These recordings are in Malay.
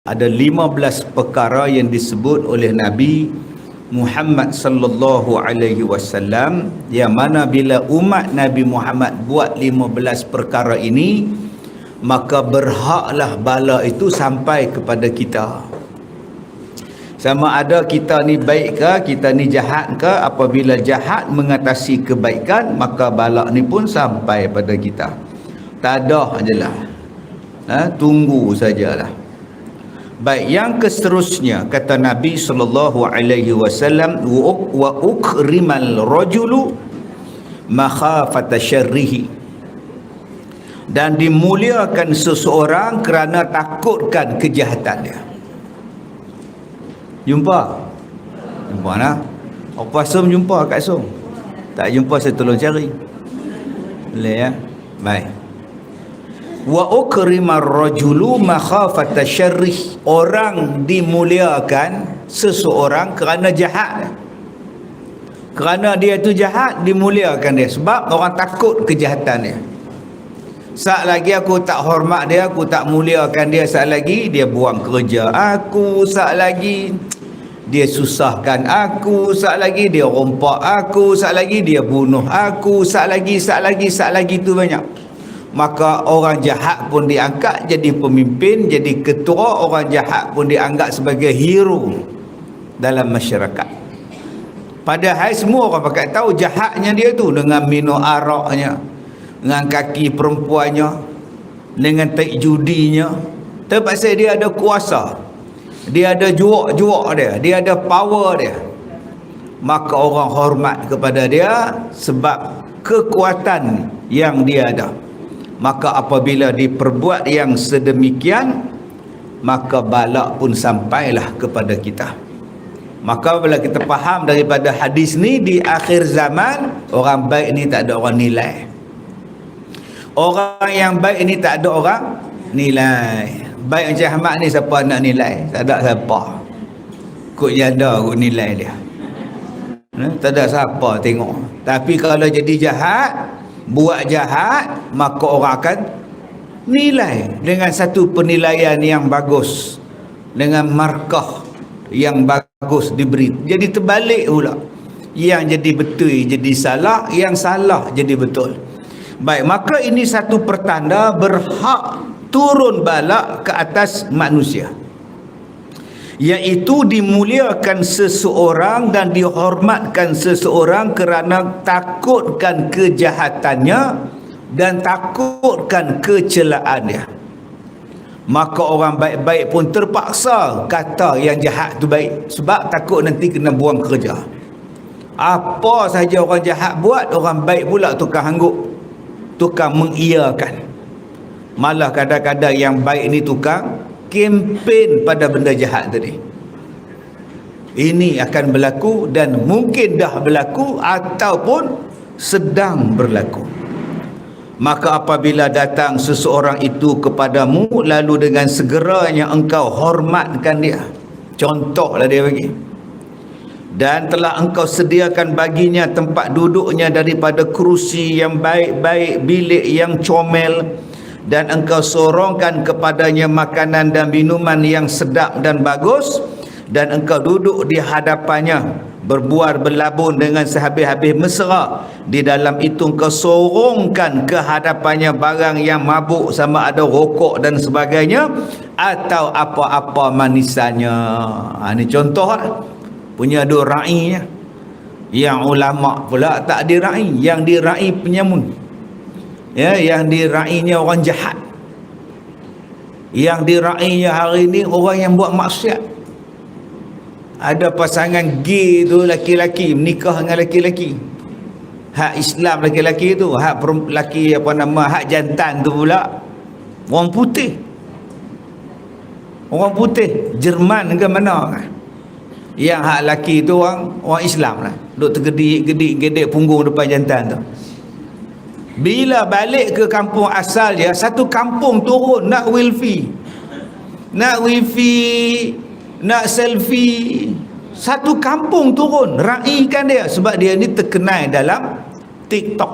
Ada 15 perkara yang disebut oleh Nabi Muhammad sallallahu alaihi wasallam, yang mana bila umat Nabi Muhammad buat 15 perkara ini, maka berhaklah bala itu sampai kepada kita. Sama ada kita ni baik ke, kita ni jahat ke. Apabila jahat mengatasi kebaikan, maka bala ni pun sampai pada kita. Tak ajalah. Tunggu sajalah. Baik, yang seterusnya kata Nabi sallallahu alaihi wasallam, wa ukrimal rajulu makhafata syarrihi, dan dimuliakan seseorang kerana takutkan kejahatan dia. Jumpa nah. Apa Som jumpa kat Som? Tak jumpa, saya tolong cari. Boleh ya? Baik. Wa ukrimar rajulu makhafata syarrih, orang dimuliakan seseorang kerana jahat. Kerana dia tu jahat, dimuliakan dia sebab orang takut kejahatan dia. Saat lagi aku tak hormat dia, aku tak muliakan dia, saat lagi dia buang kerja aku, saat lagi dia susahkan aku, saat lagi dia rompak aku, saat lagi dia bunuh aku, saat lagi tu banyak. Maka orang jahat pun diangkat jadi pemimpin, jadi ketua. Orang jahat pun dianggap sebagai hero dalam masyarakat. Padahal semua orang pakai tahu jahatnya dia tu, dengan minum araknya, dengan kaki perempuannya, dengan taik judinya. Terpaksa dia ada kuasa, dia ada juak-juak dia ada power dia. Maka orang hormat kepada dia sebab kekuatan yang dia ada. Maka apabila diperbuat yang sedemikian, maka balak pun sampailah kepada kita. Maka bila kita faham daripada hadis ni, di akhir zaman orang baik ni tak ada orang nilai. Orang yang baik ni tak ada orang nilai. Baik macam Ahmad ni, siapa nak nilai? Tak ada siapa. Kut janda kut nilai dia. Tak ada siapa tengok. Tapi kalau jadi jahat, buat jahat, maka orang akan nilai dengan satu penilaian yang bagus, dengan markah yang bagus diberi. Jadi terbalik pula, yang jadi betul jadi salah, yang salah jadi betul. Baik, maka ini satu pertanda berhak turun balak ke atas manusia, iaitu dimuliakan seseorang dan dihormatkan seseorang kerana takutkan kejahatannya dan takutkan kecelaannya. Maka orang baik-baik pun terpaksa kata yang jahat tu baik, sebab takut nanti kena buang kerja. Apa saja orang jahat buat, orang baik pula tukar hangguk, tukar mengiyakan. Malah kadang-kadang yang baik ni tukar kempen pada benda jahat tadi. Ini akan berlaku dan mungkin dah berlaku ataupun sedang berlaku. Maka apabila datang seseorang itu kepadamu, lalu dengan segeranya engkau hormatkan dia. Contohlah dia bagi. Dan telah engkau sediakan baginya tempat duduknya daripada kerusi yang baik-baik, bilik yang comel, dan engkau sorongkan kepadanya makanan dan minuman yang sedap dan bagus, dan engkau duduk di hadapannya berbual berlabun dengan sehabis-habis mesra. Di dalam itu engkau sorongkan ke hadapannya barang yang mabuk, sama ada rokok dan sebagainya, atau apa-apa manisannya. Ini contoh lah. Punya dua ra'inya. Yang ulama pula tak dira'i, yang dira'i penyamun. Ya, yang dira'inya orang jahat, yang dira'inya hari ni orang yang buat maksiat. Ada pasangan gay tu, laki-laki menikah dengan laki-laki, hak Islam laki-laki tu, hak laki hak jantan tu pula orang putih. Orang putih Jerman ke mana, yang hak laki tu orang Islam lah, duk tergedik-gedik gedek punggung depan jantan tu. Bila balik ke kampung asal dia, satu kampung turun nak wifi, nak selfie. Satu kampung turun raihkan dia, sebab dia ni terkenal dalam TikTok,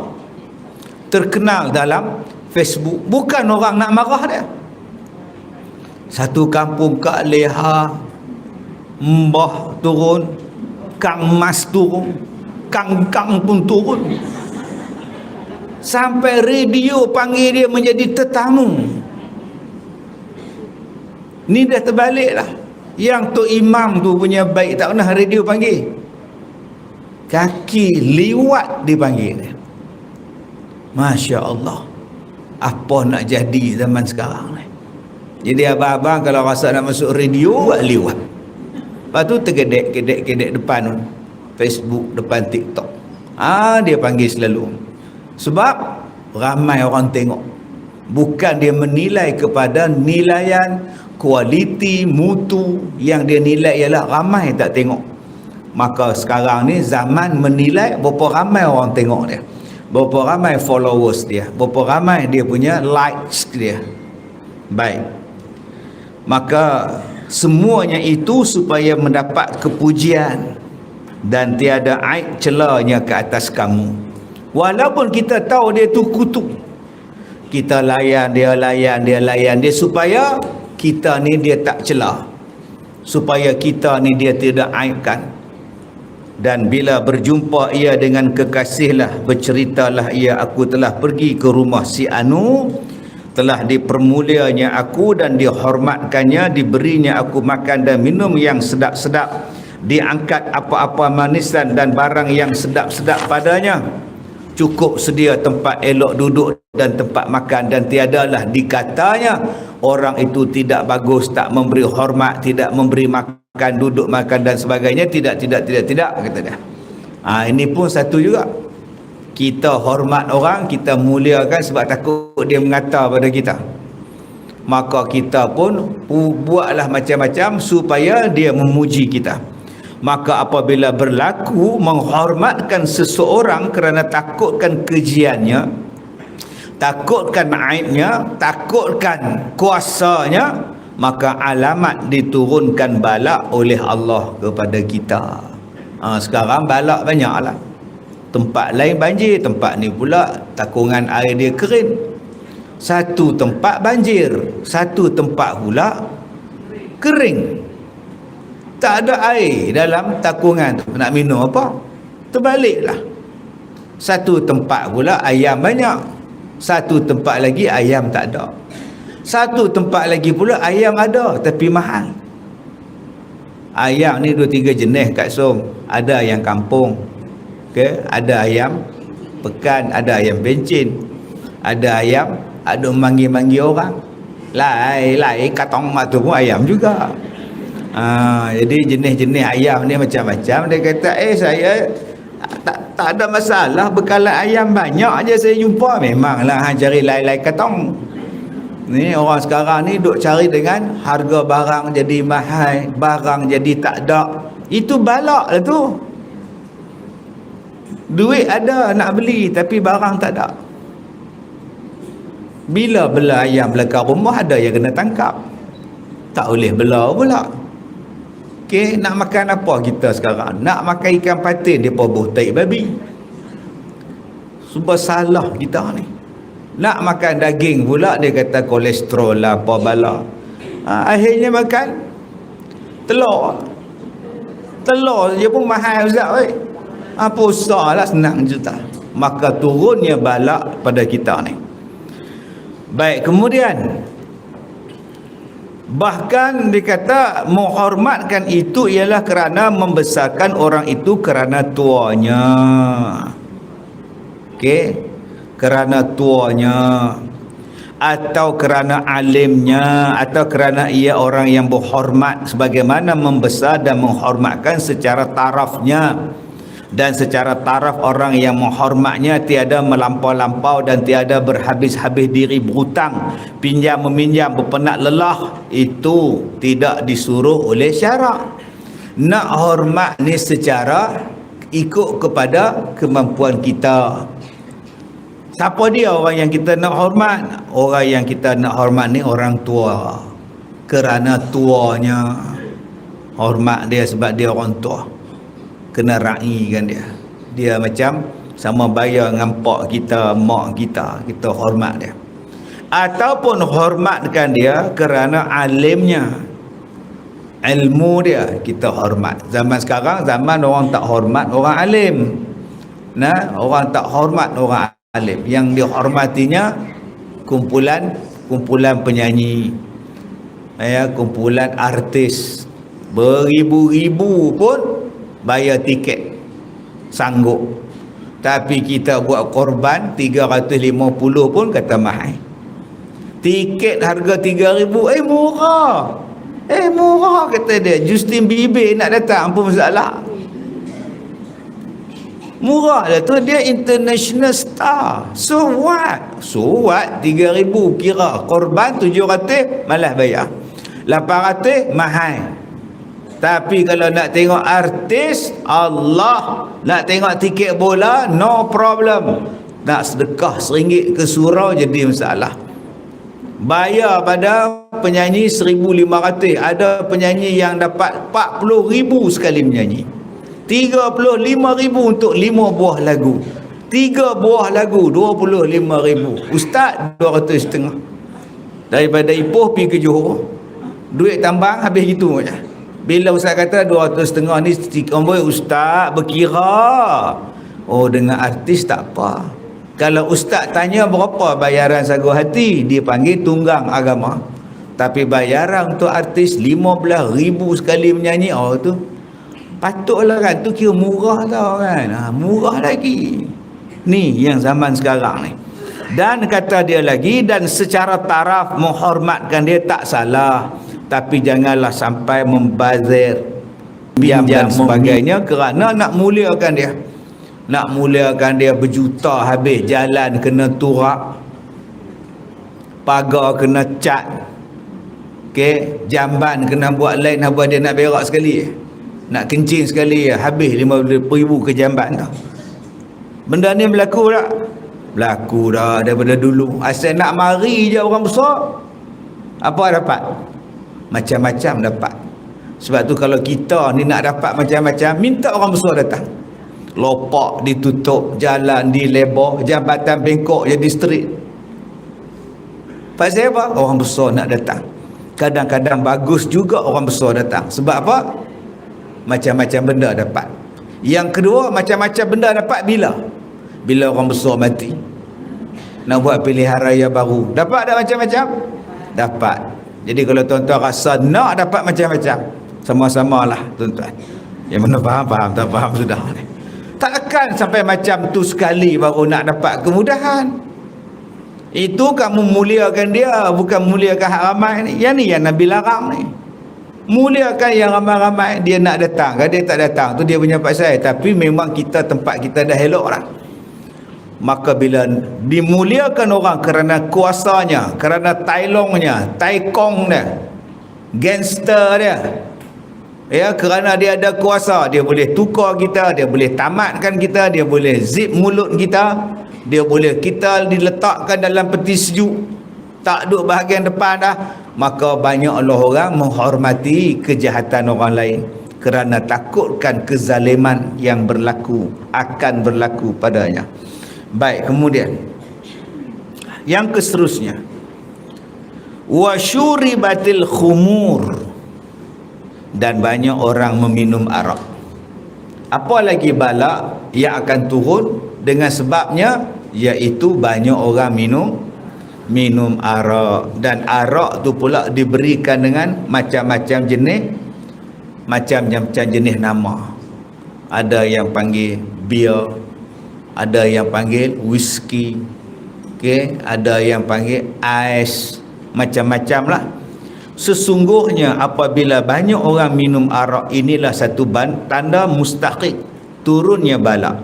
terkenal dalam Facebook. Bukan orang nak marah dia. Satu kampung Kak Leha, Mbah turun, Kang Mas turun, Kang pun turun. Sampai radio panggil dia menjadi tetamu. Ni dah terbalik lah. Yang tu imam tu punya baik, tak pernah radio panggil. Kaki liwat dipanggil. Masya Allah. Apa nak jadi zaman sekarang ni? Jadi abang-abang kalau rasa nak masuk radio, buat liwat. Lepas tu tergedek depan Facebook, depan TikTok. Dia panggil selalu. Sebab ramai orang tengok. Bukan dia menilai kepada nilaian, kualiti, mutu. Yang dia nilai ialah ramai tak tengok. Maka sekarang ni zaman menilai berapa ramai orang tengok dia, berapa ramai followers dia, berapa ramai dia punya likes dia. Baik, maka semuanya itu supaya mendapat kepujian dan tiada aib celanya ke atas kamu. Walaupun kita tahu dia tu kutuk, kita layan dia supaya kita ni dia tak celah, supaya kita ni dia tidak aibkan. Dan bila berjumpa ia dengan kekasihlah, berceritalah ia, aku telah pergi ke rumah si Anu, telah dipermulianya aku dan dihormatkannya, diberinya aku makan dan minum yang sedap-sedap, diangkat apa-apa manisan dan barang yang sedap-sedap padanya, cukup sedia tempat elok duduk dan tempat makan, dan tiadalah dikatanya orang itu tidak bagus, tak memberi hormat, tidak memberi makan, duduk makan dan sebagainya. Tidak kata dia. Ini pun satu juga. Kita hormat orang, kita muliakan sebab takut dia mengata pada kita. Maka kita pun buatlah macam-macam supaya dia memuji kita. Maka apabila berlaku menghormatkan seseorang kerana takutkan kejiannya, takutkan aibnya, takutkan kuasanya, maka alamat diturunkan balak oleh Allah kepada kita. Sekarang balak banyaklah. Tempat lain banjir, tempat ni pula takungan air dia kering. Satu tempat banjir, satu tempat pula kering. Tak ada air dalam takungan tu. Nak minum apa? Terbaliklah. Satu tempat pula ayam banyak, satu tempat lagi ayam tak ada. Satu tempat lagi pula ayam ada tapi mahal. Ayam ni 2-3 jenis Kak Som. Ada yang kampung, ada ayam pekan, ada ayam bencin, ada ayam ada manggil-manggil orang. Lai katong mak tu pun ayam juga. Jadi jenis-jenis ayam ni macam-macam. Dia kata saya tak ada masalah, bekalan ayam banyak aja saya jumpa. Memanglah cari lai katong. Ni orang sekarang ni duk cari dengan harga barang jadi mahal, barang jadi tak ada. Itu balak lah tu. Duit ada nak beli tapi barang tak ada. Bila bela ayam belakang rumah ada yang kena tangkap. Tak boleh bela pula. Nak makan apa kita sekarang? Nak makan ikan patin, dia poboh taik babi. Sebab salah kita ni. Nak makan daging pula dia kata kolesterol lah, apa bala. Akhirnya makan telur. Telur je pun mahal Ustaz. Apa usah lah, senang juta. Maka turunnya balak pada kita ni. Baik, kemudian bahkan dikata menghormatkan itu ialah kerana membesarkan orang itu kerana tuanya. Kerana tuanya, atau kerana alimnya, atau kerana ia orang yang berhormat, sebagaimana membesar dan menghormatkan secara tarafnya. Dan secara taraf orang yang menghormatnya tiada melampau-lampau dan tiada berhabis-habis diri berhutang, pinjam meminjam, berpenat lelah. Itu tidak disuruh oleh syarak. Nak hormat ni secara ikut kepada kemampuan kita. Siapa dia orang yang kita nak hormat? Orang yang kita nak hormat ni orang tua. Kerana tuanya. Hormat dia sebab dia orang tua. Kena raikan dia. Dia macam sama bayar dengan pak kita, mak kita. Kita hormat dia. ataupun hormatkan dia kerana alimnya, ilmu dia kita hormat. Zaman sekarang zaman orang tak hormat orang alim. Nah, orang tak hormat orang alim. Yang dihormatinya kumpulan penyanyi, kumpulan artis, beribu-ribu pun bayar tiket sanggup. Tapi kita buat korban 350 pun kata mahal. Tiket harga 3,000, murah. Murah kata dia. Justin Bieber nak datang, apa masalah? Murah lah tu, dia international star. So what? 3,000 kira korban 700 malah bayar. 800 mahal. Tapi kalau nak tengok artis, Allah, nak tengok tiket bola, no problem. Nak sedekah RM1 ke surau jadi masalah. Bayar pada penyanyi 1,500. Ada penyanyi yang dapat 40,000 sekali menyanyi. 35,000 untuk 5 buah lagu. 3 buah lagu 25,000. Ustaz 250. Daripada Ipoh pergi ke Johor, duit tambang habis gitu je. Bila ustaz kata 250 ni amboi ustaz berkira. Oh, dengan artis tak apa. Kalau ustaz tanya berapa bayaran sagu hati, dia panggil tunggang agama. Tapi bayaran untuk artis 15,000 sekali menyanyi, oh tu patutlah kan, tu kira murah tau kan. Murah lagi. Ni yang zaman sekarang ni. Dan kata dia lagi, dan secara taraf menghormatkan dia tak salah. Tapi janganlah sampai membazir, pinjam dan sebagainya, kerana nak muliakan dia. Nak muliakan dia berjuta habis, jalan kena turak, pagar kena cat, jamban kena buat lain, apa dia nak berak sekali, nak kencing sekali, habis 50,000 ke jamban tu. Benda ni berlaku tak? Berlaku dah daripada dulu. Asal nak mari je orang besar, apa dapat? Macam-macam dapat. Sebab tu kalau kita ni nak dapat macam-macam, minta orang besar datang. Lopak ditutup, jalan dilebar, jambatan bengkok jadi street. Pasal apa? Orang besar nak datang. Kadang-kadang bagus juga orang besar datang. Sebab apa? Macam-macam benda dapat. Yang kedua, macam-macam benda dapat bila? Bila orang besar mati. Nak buat pilihan raya baru. Dapat tak macam-macam? Dapat. Jadi kalau tuan-tuan rasa nak dapat macam-macam, sama-samalah tuan-tuan. Yang mana faham, tak faham sudah. Takkan sampai macam tu sekali baru nak dapat kemudahan. Itu kamu muliakan dia, bukan muliakan hak ramai ni. Yang ni yang Nabi larang ni. Muliakan yang ramai-ramai. Dia nak datang, kalau dia tak datang tu dia punya pasal. Tapi memang kita, tempat kita dah elok lah. Maka bila dimuliakan orang kerana kuasanya, kerana tailongnya, taikong dia, gangster dia, kerana dia ada kuasa, dia boleh tukar kita, dia boleh tamatkan kita, dia boleh zip mulut kita, dia boleh kita diletakkan dalam peti sejuk, tak duduk bahagian depan dah. Maka banyaklah orang menghormati kejahatan orang lain kerana takutkan kezaliman yang akan berlaku padanya. Baik, kemudian yang keseterusnya, wa syuribatil khumur, dan banyak orang meminum arak. Apa lagi bala yang akan turun dengan sebabnya, iaitu banyak orang minum arak. Dan arak tu pula diberikan dengan macam-macam jenis nama. Ada yang panggil beer, ada yang panggil whisky, ada yang panggil ais, macam-macam lah. Sesungguhnya apabila banyak orang minum arak, inilah satu tanda mustahik turunnya bala.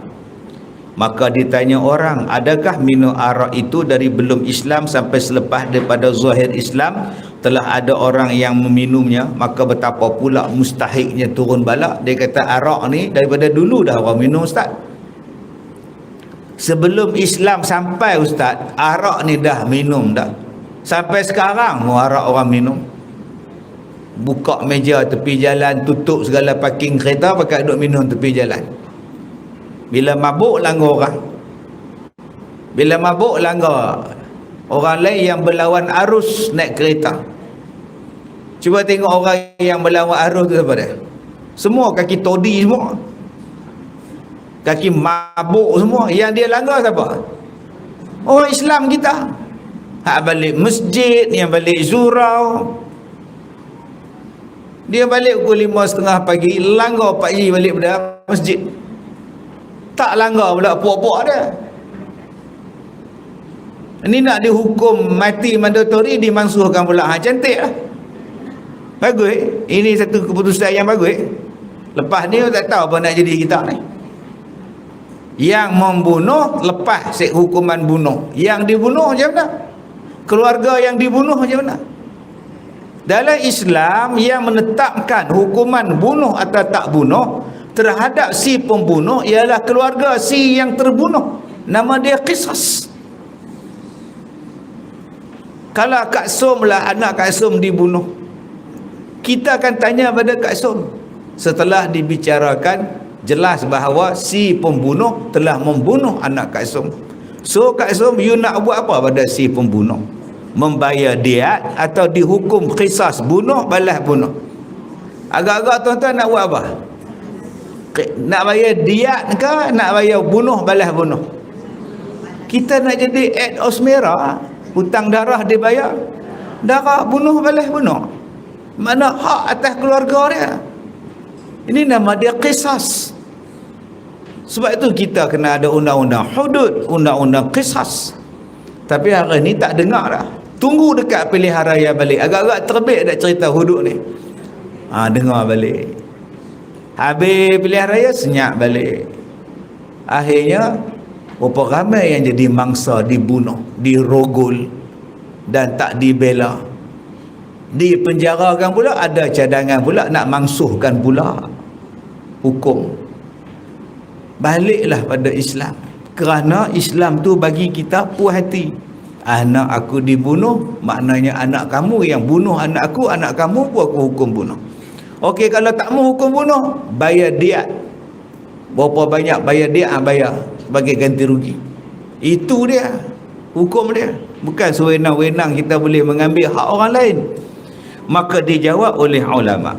Maka ditanya orang, adakah minum arak itu dari belum Islam sampai selepas daripada zahir Islam telah ada orang yang meminumnya? Maka betapa pula mustahiknya turun bala. Dia kata arak ni daripada dulu dah orang minum, ustaz. Sebelum Islam sampai, ustaz, arak ni dah minum dah. Sampai sekarang arak orang minum. Buka meja tepi jalan, tutup segala parking kereta, pakai duduk minum tepi jalan. Bila mabuk langgar orang. Bila mabuk langgar Orang lain yang berlawan arus naik kereta. Cuba tengok orang yang berlawan arus tu apa dia? Semua kaki todi semua. Kaki mabuk semua. Yang dia langgar siapa? Orang Islam kita. Hak balik masjid, yang balik surau. Dia balik pukul 5:30 pagi, langgar pagi balik pada masjid. Tak langgar pula puak-puak dia. Ini nak dihukum mati mandatori, dimansuhkan pula. Cantik lah. Bagus. Ini satu keputusan yang bagus. Lepas ni tak tahu apa nak jadi kita ni. Yang membunuh lepas hukuman bunuh. Yang dibunuh macam mana? Keluarga yang dibunuh macam mana? Dalam Islam yang menetapkan hukuman bunuh atau tak bunuh terhadap si pembunuh ialah keluarga si yang terbunuh. Nama dia qisas. Kalau Kak Som lah anak Kak Som dibunuh, kita akan tanya pada Kak Som setelah dibicarakan jelas bahawa si pembunuh telah membunuh anak Kak Som. So Kak Som, you nak buat apa pada si pembunuh? Membayar diat atau dihukum qisas, bunuh balas bunuh? Agak-agak tuan-tuan nak buat apa? Nak bayar diat ke nak bayar bunuh balas bunuh? Kita nak jadi Ed Osmera, hutang darah dibayar, darah bunuh balas bunuh. Mana hak atas keluarga dia? Ini nama dia qisas. Sebab itu kita kena ada undang-undang hudud, undang-undang qisas. Tapi hari ni tak dengar dah. Tunggu dekat pilihan raya balik. Agak-agak terbit dah cerita hudud ni. Dengar balik. Habis pilihan raya, senyap balik. Akhirnya berapa ramai yang jadi mangsa dibunuh, dirogol dan tak dibela. Dipenjarakan pula, ada cadangan pula nak mangsuhkan pula hukum. Baliklah pada Islam. Kerana Islam tu bagi kita puas hati. Anak aku dibunuh, maknanya anak kamu yang bunuh anak kamu pun aku hukum bunuh. Okey, kalau tak mau hukum bunuh, bayar diat. Berapa banyak bayar diat, bayar sebagai ganti rugi. Itu dia hukum dia. Bukan sewenang-wenang kita boleh mengambil hak orang lain. Maka dijawab oleh ulama,